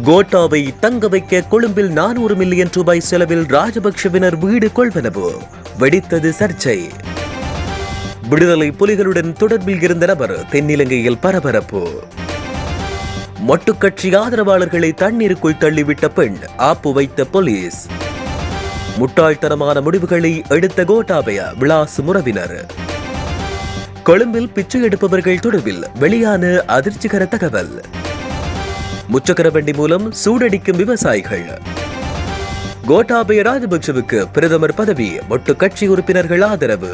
கோட்டாவை தங்க வைக்க கொழும்பில் 400 மில்லியன் ரூபாய் செலவில் ராஜபக்ஷவினர் வீடு கொள்வனவு. வெடித்தது சர்ச்சை. விடுதலை புலிகளுடன் தொடர்பில் இருந்த நபர் தென்னிலங்கையில் பரபரப்பு. மொட்டுக்கட்சி ஆதரவாளர்களை தண்ணீருக்குள் தள்ளிவிட்ட பெண் ஆப்பு வைத்த போலீஸ். முட்டாள்தனமான முடிவுகளை எடுத்த கோட்டாபய விலாசு முறவினர். கொழும்பில் பிச்சை எடுப்பவர்கள் தொடர்பில் வெளியான அதிர்ச்சிகர தகவல். முச்சக்கர வண்டி மூலம் சூடடிக்கும் விவசாயிகள். கோட்டாபய ராஜபக்ஷவுக்கு பிரதமர் பதவி, மொட்டு கட்சி உறுப்பினர்கள் ஆதரவு.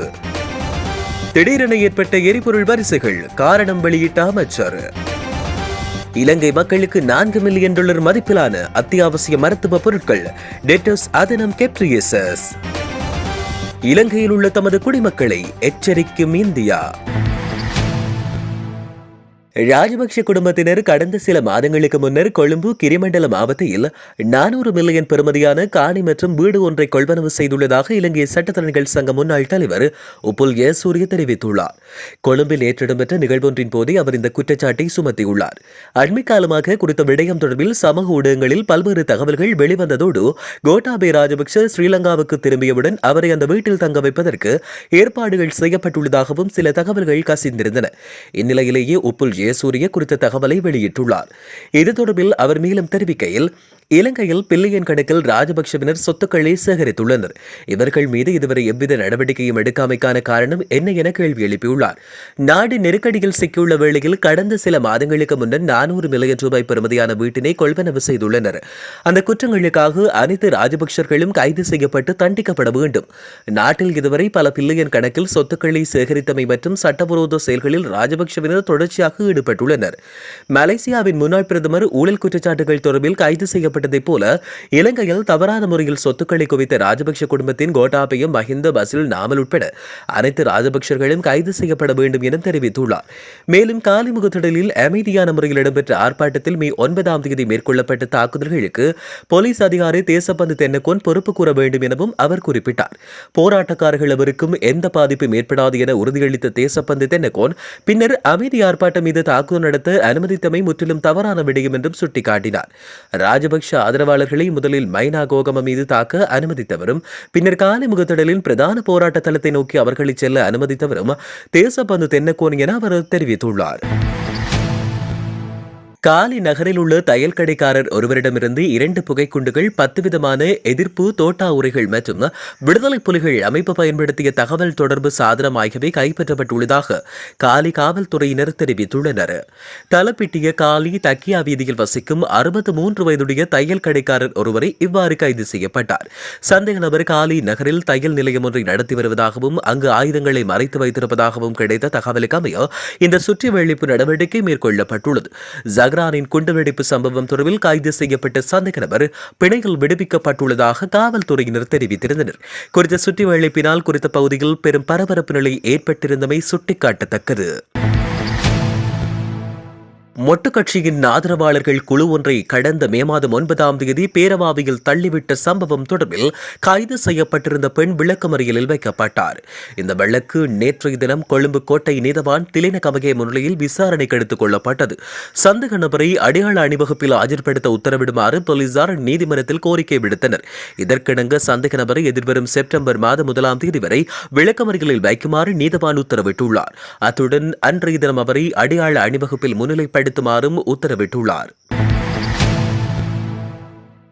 திடீரென ஏற்பட்ட எரிபொருள் வரிசைகள், காரணம் வெளியிட்ட அமைச்சர். இலங்கை மக்களுக்கு 4 மில்லியன் டாலர் மதிப்பிலான அத்தியாவசிய மருத்துவ பொருட்கள் டெட்டோஸ் அதனம் கெப்ரியசஸ். இலங்கையில் உள்ள தமது குடிமக்களை எச்சரிக்கும் இந்தியா. ராஜபக்ஷ குடும்பத்தினர் கடந்த சில மாதங்களுக்கு முன்னர் கொழும்பு கிரிமண்டல மாவட்டத்தில் 400 மில்லியன் பெறுமதியான காணி மற்றும் வீடு ஒன்றை கொள்வனவு செய்துள்ளதாக இலங்கை சட்டத்தரணிகள் சங்க முன்னாள் தலைவர் உப்புல் ஜெயசூரிய தெரிவித்துள்ளார். கொழும்பில் நேற்று இடம்பெற்ற நிகழ்வொன்றின் போதே அவர் இந்த குற்றச்சாட்டை சுமத்தியுள்ளார். அண்மை காலமாக குறித்த விடயம் தொடர்பில் சமூக ஊடகங்களில் பல்வேறு தகவல்கள் வெளிவந்ததோடு கோட்டாபய ராஜபக்ஷ ஸ்ரீலங்காவுக்கு திரும்பியவுடன் அவரை அந்த வீட்டில் தங்க வைப்பதற்கு ஏற்பாடுகள் செய்யப்பட்டுள்ளதாகவும் சில தகவல்கள் கசிந்திருந்தன. இந்நிலையிலேயே உப்புல் ஜெயசூரிய குறித்த தகவலை வெளியிட்டுள்ளார். இது தொடர்பில் அவர் மேலும் தெரிவிக்கையில், இலங்கையில் பில்லியன் கணக்கில் ராஜபக்ஷவினர் சொத்துக்களை சேகரித்துள்ளனர். இவர்கள் மீது இதுவரை எவ்வித நடவடிக்கையும் எடுக்காமைக்கான காரணம் என்ன என கேள்வி எழுப்பியுள்ளார். நாடு நெருக்கடியில் சிக்கியுள்ள வேளையில் கடந்த சில மாதங்களுக்கு முன்னர் 400 மில்லியன் ரூபாய் பெறுமதியான வீட்டினை கொள்வனவு செய்துள்ளனர். அந்த குற்றங்களுக்காக அனைத்து ராஜபக்ஷர்களும் கைது செய்யப்பட்டு தண்டிக்கப்பட வேண்டும். நாட்டில் இதுவரை பல பில்லியன் கணக்கில் சொத்துக்களை சேகரித்தமை மற்றும் சட்டவிரோத செயல்களில் ராஜபக்ஷவினர் தொடர்ச்சியாக ஈடுபட்டுள்ளனர். மலேசியாவின் முன்னாள் பிரதமர் ஊழல் குற்றச்சாட்டுகள் தொடர்பில் கைது செய்யப்பட்டதைப் போல இலங்கையில் தவறான முறையில் சொத்துக்களை குவித்த ராஜபக்ஷ குடும்பத்தின் கோட்டாபயம், மஹிந்த, பசில், நாமல் உட்பட அனைத்து ராஜபக்ஷர்களும் கைது செய்யப்பட வேண்டும் என தெரிவித்துள்ளார். மேலும் காலிமுகத்திடலில் அமைதியான முறையில் இடம்பெற்ற ஆர்ப்பாட்டத்தில் மே 9ஆம் தேதி மேற்கொள்ளப்பட்ட தாக்குதல்களுக்கு போலீஸ் அதிகாரி தேசப்பந்து தென்னக்கோன் பொறுப்பு கூற வேண்டும் எனவும் அவர் குறிப்பிட்டார். போராட்டக்காரர்கள் அவருக்கும் எந்த பாதிப்பும் ஏற்படாது என உறுதியளித்த தேசப்பந்து தென்னக்கோன் பின்னர் அமைதி ஆர்ப்பாட்டம் மீது தாக்குதல் நடத்த அனுமதித்தமை முற்றிலும் தவறான விடயம் என்றும் சுட்டிக்காட்டினார். ராஜபக்ஷ ஆதரவாளர்களை முதலில் மைனா கோகம மீது தாக்க அனுமதித்தவரும் பின்னர் காலிமுகத்திடலின் பிரதான போராட்ட தளத்தை நோக்கி அவர்களை செல்ல அனுமதித்தவரும் தேசப்பந்து தென்னக்கோன் என அவர் தெரிவித்துள்ளார். காலி நகரில் உள்ள தையல் கடைக்காரர் ஒருவரிடமிருந்து 2 புகைக்குண்டுகள், 10 விதமான எதிர்ப்பு தோட்டா உரைகள் மற்றும் விடுதலை புலிகள் அமைப்பு பயன்படுத்திய தகவல் தொடர்பு சாதனம் ஆகியவை கைப்பற்றப்பட்டுள்ளதாக காலி காவல்துறையினர் தெரிவித்துள்ளனர். தலப்பிட்டிய காலி தக்கியா வீதியில் வசிக்கும் 63 வயதுடைய தையல் கடைக்காரர் ஒருவரை இவ்வாறு கைது செய்யப்பட்டார். சந்தேக நபர் காலி நகரில் தையல் நிலையம் ஒன்றை நடத்தி வருவதாகவும் அங்கு ஆயுதங்களை மறைத்து வைத்திருப்பதாகவும் கிடைத்த தகவலுக்கு அமைய இந்த சுற்றிவளைப்பு நடவடிக்கை மேற்கொள்ளப்பட்டுள்ளது. ஜஹ்ரானின் குண்டுவெடிப்பு சம்பவம் தொடர்பில் கைது செய்யப்பட்ட சந்தேக நபர் பிணையில் விடுவிக்கப்பட்டுள்ளதாக காவல்துறையினர் தெரிவித்திருந்தனர். குறித்த சுற்றிவளைப்பினால் குறித்த பகுதியில் பெரும் பரபரப்பு நிலை ஏற்பட்டிருந்தமை சுட்டிக்காட்டத்தக்கது. மொட்டு கட்சியின் ஆதரவாளர்கள் குழு ஒன்றை கடந்த மே மாதம் 9ஆம் தேதி பேரவாவியில் தள்ளிவிட்ட சம்பவம் தொடர்பில் கைது செய்யப்பட்டிருந்த பெண் விளக்கமறியலில் வைக்கப்பட்டார். இந்த வழக்கு நேற்றைய தினம் கொழும்பு கோட்டை நீதவான் திலினகமகே முன்னிலையில் விசாரணைக்கு எடுத்துக் கொள்ளப்பட்டது. சந்தேக நபரை அடையாள அணிவகுப்பில் ஆஜர்படுத்த உத்தரவிடுமாறு போலீசார் நீதிமன்றத்தில் கோரிக்கை விடுத்தனர். இதற்கிணங்க சந்தேக நபரை எதிர்வரும் செப்டம்பர் மாதம் 1ஆம் தேதி வரை விளக்கமறியலில் வைக்குமாறு நீதவான் உத்தரவிட்டுள்ளார். அத்துடன் அன்றைய தினம் அவரை அடையாள அணிவகுப்பில் முன்னிலைப்படுத்த உத்தரவிட்டுள்ளார்.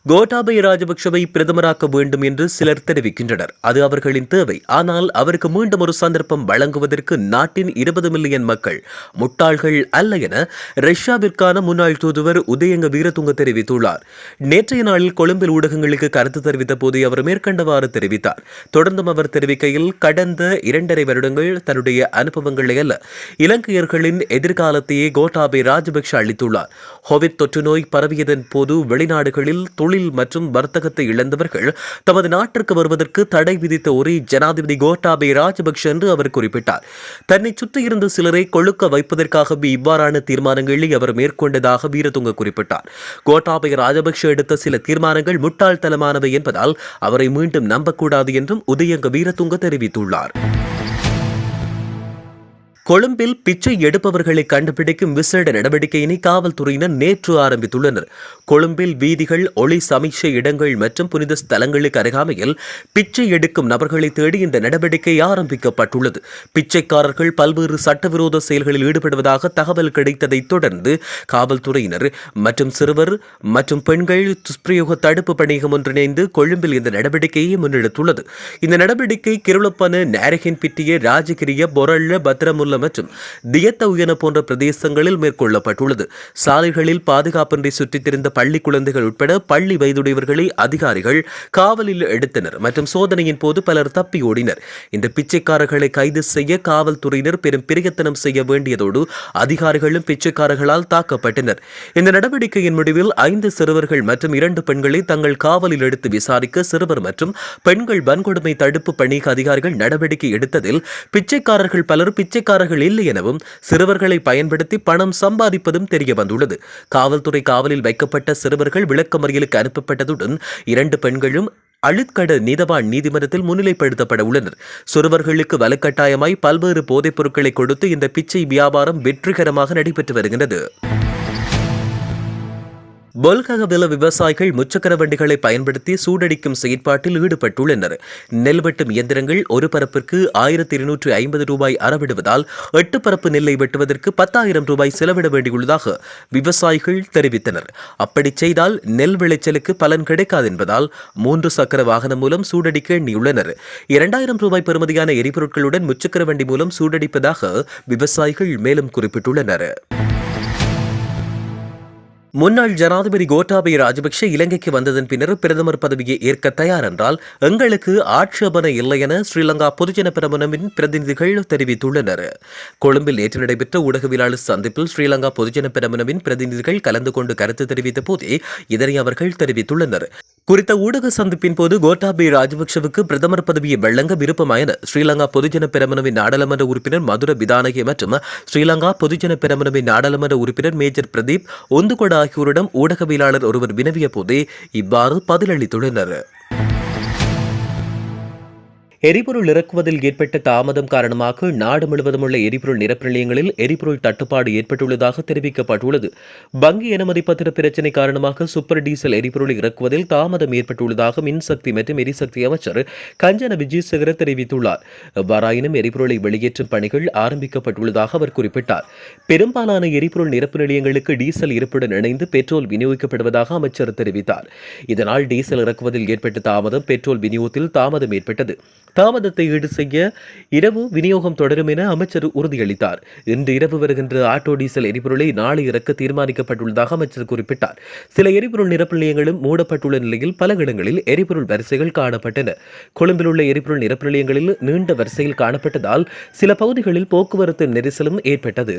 கோட்டாபய ராஜபக்ஷவை பிரதமராக்க வேண்டும் என்று சிலர் தெரிவிக்கின்றனர். அது அவர்களின் தேவை. ஆனால் அவருக்கு மீண்டும் ஒரு சந்தர்ப்பம் வழங்குவதற்கு நாட்டின் 20 மில்லியன் மக்கள் முட்டாள்கள் அல்ல என ரஷ்யாவிற்கான முன்னாள் தூதுவர் உதயங்க வீரதுங்க தெரிவித்துள்ளார். நேற்றைய நாளில் கொழும்பில் ஊடகங்களுக்கு கருத்து தெரிவித்த போது அவர் மேற்கண்டவாறு தெரிவித்தார். தொடர்ந்தும் அவர் தெரிவிக்கையில், கடந்த 2.5 வருடங்கள் தன்னுடைய அனுபவங்களை அல்ல, இலங்கையர்களின் எதிர்காலத்தையே கோட்டாபய ராஜபக்ஷ அளித்துள்ளார். கோவிட் தொற்று நோய் பரவியதன் போது வெளிநாடுகளில் தொழில் மற்றும் வர்த்தகத்தை இழந்தவர்கள் தமது நாட்டிற்கு வருவதற்கு தடை விதித்த ஒரே ஜனாதிபதி கோட்டாபய ராஜபக்ஷ என்று அவர் குறிப்பிட்டார். தன்னை சுற்றியிருந்த சிலரை கொழுக்க வைப்பதற்காகவே இவ்வாறான தீர்மானங்களை அவர் மேற்கொண்டதாக வீரதுங்க குறிப்பிட்டார். கோட்டாபய ராஜபக்ஷ எடுத்த சில தீர்மானங்கள் முட்டாள்தனமானவை என்பதால் அவரை மீண்டும் நம்பக்கூடாது என்றும் உதயங்க வீரதுங்க தெரிவித்துள்ளார். கொழும்பில் பிச்சை எடுப்பவர்களை கண்டுபிடிக்கும் விசேட நடவடிக்கையினை காவல்துறையினர் நேற்று ஆரம்பித்துள்ளனர். கொழும்பில் வீதிகள், ஒளி சமீட்சை இடங்கள் மற்றும் புனித ஸ்தலங்களுக்கு அருகாமையில் பிச்சை எடுக்கும் நபர்களை தேடி இந்த நடவடிக்கை ஆரம்பிக்கப்பட்டுள்ளது. பிச்சைக்காரர்கள் பல்வேறு சட்டவிரோத செயல்களில் ஈடுபடுவதாக தகவல் கிடைத்ததைத் தொடர்ந்து காவல்துறையினர் மற்றும் சிறுவர் மற்றும் பெண்கள் துஷ்பிரயோக தடுப்பு பணியகம் ஒன்றிணைந்து கொழும்பில் இந்த நடவடிக்கையை முன்னெடுத்துள்ளது. இந்த நடவடிக்கை கிருளப்பன, நாரகின் பிட்டிய, ராஜகிரிய, பொரள்ள, பத்திரமுல்ல மற்றும் தியத்த உயன போன்ற பிரதேசங்களில் மேற்கொள்ளப்பட்டுள்ளது. சாலைகளில் பாதுகாப்பின்றி சுற்றித் திரிந்த பள்ளி குழந்தைகள் உட்பட பள்ளி வயதுடையவர்களை அதிகாரிகள் காவலில் எடுத்தனர் மற்றும் சோதனையின் போது பலர் தப்பி ஓடினர். இந்த பிச்சைக்காரர்களை கைது செய்ய காவல்துறையினர் பெரும் பிரயத்தனம் செய்ய வேண்டியதோடு அதிகாரிகளும் பிச்சைக்காரர்களால் தாக்கப்பட்டனர். இந்த நடவடிக்கையின் முடிவில் 5 சிறுவர்கள் மற்றும் 2 பெண்களை தங்கள் காவலில் எடுத்து விசாரிக்க சிறுவர் மற்றும் பெண்கள் வன்கொடுமை தடுப்பு பணிக்கு அதிகாரிகள் நடவடிக்கை எடுத்ததில் பிச்சைக்காரர்கள் பலர் பிச்சைக்காரர்கள் இல்லை எனவும் சிறுவர்களை பயன்படுத்தி பணம் சம்பாதிப்பதும் தெரிய வந்துள்ளது. காவல்துறை காவலில் வைக்கப்பட்ட சிறுவர்கள் விளக்கமறியலுக்கு அனுப்பப்பட்டதுடன் 2 பெண்களும் அழுத்கட நீதவான் நீதிமன்றத்தில் முன்னிலைப்படுத்தப்பட உள்ளனர். சிறுவர்களுக்கு வலுக்கட்டாயமாய் பல்வேறு போதைப் பொருட்களை கொடுத்து இந்த பிச்சை வியாபாரம் வெற்றிகரமாக நடைபெற்று வருகிறது. பொல்ககவில விவசாயிகள் முச்சக்கர வண்டிகளை பயன்படுத்தி சூடடிக்கும் செயற்பாட்டில் ஈடுபட்டுள்ளனர். நெல் வெட்டும் இயந்திரங்கள் ஒரு பரப்பிற்கு 1250 ரூபாய் அறவிடுவதால் 8 பரப்பு நெல்லை வெட்டுவதற்கு 10,000 ரூபாய் செலவிட வேண்டியுள்ளதாக விவசாயிகள் தெரிவித்தனர். அப்படி செய்தால் நெல் விளைச்சலுக்கு பலன் கிடைக்காது என்பதால் 3 சக்கர வாகனம் மூலம் சூடடிக்க எண்ணியுள்ளனர். 2000 ரூபாய் பெறுமதியான எரிபொருட்களுடன் முச்சக்கர வண்டி மூலம் சூடடிப்பதாக விவசாயிகள் மேலும் குறிப்பிட்டுள்ளனர். முன்னாள் ஜனாதிபதி கோட்டாபய ராஜபக்ஷ இலங்கைக்கு வந்ததன் பின்னர் பிரதமர் பதவியை ஏற்க தயார் என்றால் எங்களுக்கு ஆட்சேபனை இல்லை என ஸ்ரீலங்கா பொதுஜன பெரமுனவின் பிரதிநிதிகள் தெரிவித்துள்ளனர். கொழும்பில் நேற்று நடைபெற்ற ஊடகவியலாளர் சந்திப்பில் ஸ்ரீலங்கா பொதுஜன பெரமுனவின் பிரதிநிதிகள் கலந்து கொண்டு கருத்து தெரிவித்த போதே இதனை அவர்கள் தெரிவித்துள்ளனர். குறித்த ஊடக சந்திப்பின் போது கோட்டாபய ராஜபக்ஷவுக்கு பிரதமர் பதவியை வழங்க விருப்பம் என ஸ்ரீலங்கா பொதுஜன பெரமுனவின் நாடாளுமன்ற உறுப்பினர் மதுர பிதானகே மற்றும் ஸ்ரீலங்கா பொதுஜன பெரமுனவின் நாடாளுமன்ற உறுப்பினர் மேஜர் பிரதீப் ஒந்துகொட ஆகியோரிடம் ஊடகவியலாளர் ஒருவர் வினவிய போதே இவ்வாறு பதிலளித்துள்ளனர். எரிபொருள் இறக்குவதில் ஏற்பட்ட தாமதம் காரணமாக நாடு முழுவதும் உள்ள எரிபொருள் நிரப்பு நிலையங்களில் எரிபொருள் தட்டுப்பாடு ஏற்பட்டுள்ளதாக தெரிவிக்கப்பட்டுள்ளது. வங்கி அனுமதி பத்திர பிரச்சினை காரணமாக சூப்பர் டீசல் எரிபொருளை இறக்குவதில் தாமதம் ஏற்பட்டுள்ளதாக மின்சக்தி மற்றும் எரிசக்தி அமைச்சர் கஞ்சன விஜயசேகர தெரிவித்துள்ளார். எவ்வாறாயினும் எரிபொருளை வெளியேற்றும் பணிகள் ஆரம்பிக்கப்பட்டுள்ளதாக அவர் குறிப்பிட்டார். பெரும்பாலான எரிபொருள் நிரப்பு நிலையங்களுக்கு டீசல் இருப்புடன் இணைந்து பெட்ரோல் விநியோகிக்கப்படுவதாக அமைச்சர் தெரிவித்தார். இதனால் டீசல் இறக்குவதில் ஏற்பட்ட தாமதம் பெட்ரோல் விநியோகத்தில் தாமதம் ஏற்பட்டது. தாமதத்தை ஈடு செய்ய இரவு விநியோகம் தொடரும் என அமைச்சர் உறுதியளித்தார். இன்று இரவு வருகின்ற ஆட்டோ டீசல் எரிபொருளை நாளை இறக்க தீர்மானிக்கப்பட்டுள்ளதாக அமைச்சர் குறிப்பிட்டார். சில எரிபொருள் நிரப்பு நிலையங்களும் மூடப்பட்டுள்ள நிலையில் பல இடங்களில் எரிபொருள் வரிசைகள் காணப்பட்டன. கொழும்பில் உள்ள எரிபொருள் நிரப்பு நிலையங்களில் நீண்ட வரிசையில் காணப்பட்டதால் சில பகுதிகளில் போக்குவரத்து நெரிசலும் ஏற்பட்டது.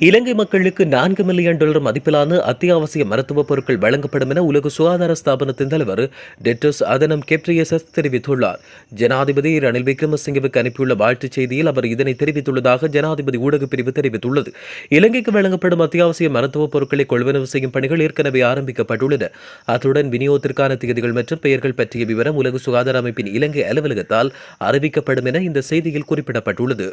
இலங்கை மக்களுக்கு $4 மில்லியன் மதிப்பிலான அத்தியாவசிய மருத்துவப் பொருட்கள் வழங்கப்படும் என உலக சுகாதார ஸ்தாபனத்தின் தலைவர் டெட்ரோஸ் அதனம் கெப்ரியசஸ் தெரிவித்துள்ளார். ஜனாதிபதி ரணில் விக்ரமசிங்கவுக்கு அனுப்பியுள்ள வாழ்த்துச் செய்தியில் அவர் இதனை தெரிவித்துள்ளதாக ஜனாதிபதி ஊடகப் பிரிவு தெரிவித்துள்ளது. இலங்கைக்கு வழங்கப்படும் அத்தியாவசிய மருத்துவப் பொருட்களை கொள்வனவு செய்யும் பணிகள் ஏற்கனவே ஆரம்பிக்கப்பட்டுள்ளன. அத்துடன் விநியோகத்திற்கான தேதிகள் மற்றும் பெயர்கள் பற்றிய விவரம் உலக சுகாதார அமைப்பின் இலங்கை அலுவலகத்தால் அறிவிக்கப்படும் என இந்த செய்தியில் குறிப்பிடப்பட்டுள்ளது.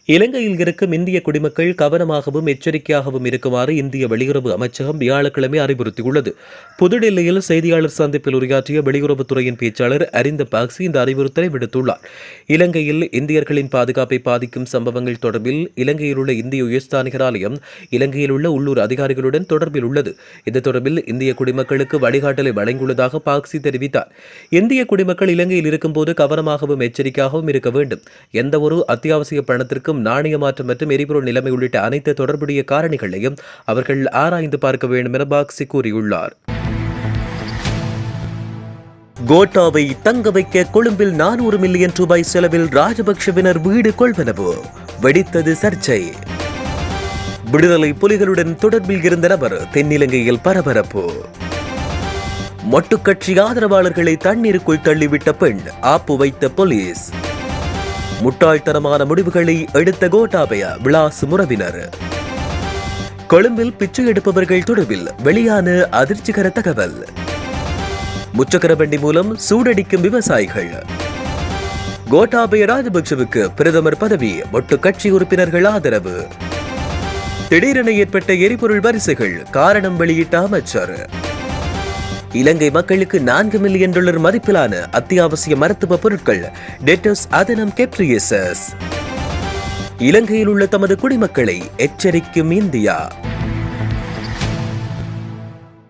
இலங்கையில் இருக்கும் இந்திய குடிமக்கள் கவனமாகவும் எச்சரிக்கையாகவும் இருக்குமாறு இந்திய வெளியுறவு அமைச்சகம் வியாழக்கிழமை அறிவுறுத்தியுள்ளது. புதுடெல்லியில் செய்தியாளர் சந்திப்பில் உரையாற்றிய வெளியுறவுத்துறையின் பேச்சாளர் அரிந்த பாக்சி இந்த அறிவுறுத்தலை விடுத்துள்ளார். இலங்கையில் இந்தியர்களின் பாதுகாப்பை பாதிக்கும் சம்பவங்கள் தொடர்பில் இலங்கையில் உள்ள இந்திய உயர்ஸ்தானிகர் ஆலயம் இலங்கையில் உள்ள உள்ளூர் அதிகாரிகளுடன் தொடர்பில் உள்ளது. இது தொடர்பில் இந்திய குடிமக்களுக்கு வழிகாட்டலை வழங்கியுள்ளதாக பாக்சி தெரிவித்தார். இந்திய குடிமக்கள் இலங்கையில் இருக்கும்போது கவனமாகவும் எச்சரிக்கையாகவும் இருக்க வேண்டும். எந்தவொரு அத்தியாவசிய பணத்திற்கு நாணய மாற்றம் மற்றும் எரிபொருள் நிலைமை உள்ளிட்ட அனைத்து தொடர்புடைய காரணிகளையும் அவர்கள் ஆராய்ந்து பார்க்க வேண்டும் என பாக்சி கூறியுள்ளார். கோட்டாவை தங்க வைக்க கொழும்பில் $400 மில்லியன் செலவில் ராஜபக்ஷவினர் வீடு கொள்வனவு. வெடித்தது சர்ச்சை. விடுதலை புலிகளுடன் தொடர்பில் இருந்த நபர் தென்னிலங்கையில் பரபரப்பு. மொட்டுக்கட்சி ஆதரவாளர்களை தண்ணீருக்குள் தள்ளிவிட்ட பெண் ஆப்பு வைத்த போலீஸ். முட்டாள்தனமான முடிவுகளை எடுத்த கோட்டாபய விலாசு முறவினர். கொழும்பில் பிச்சை எடுப்பவர்கள் தொடர்பில் வெளியான அதிர்ச்சிகர தகவல். முச்சக்கர வண்டி மூலம் சூடடிக்கும் விவசாயிகள். கோட்டாபய ராஜபக்சவுக்கு பிரதமர் பதவி மொட்டு கட்சி உறுப்பினர்கள் ஆதரவு. திடீரென ஏற்பட்ட எரிபொருள் வரிசைகள் காரணம் வெளியிட்ட அமைச்சர். இலங்கை மக்களுக்கு 4 மில்லியன் டாலர் மதிப்பிலான அத்தியாவசிய மருத்துவ பொருட்கள் டெட்டஸ் அதனம் கெப்ரியசஸ். இலங்கையில் உள்ள தமது குடிமக்களை எச்சரிக்கும் இந்தியா.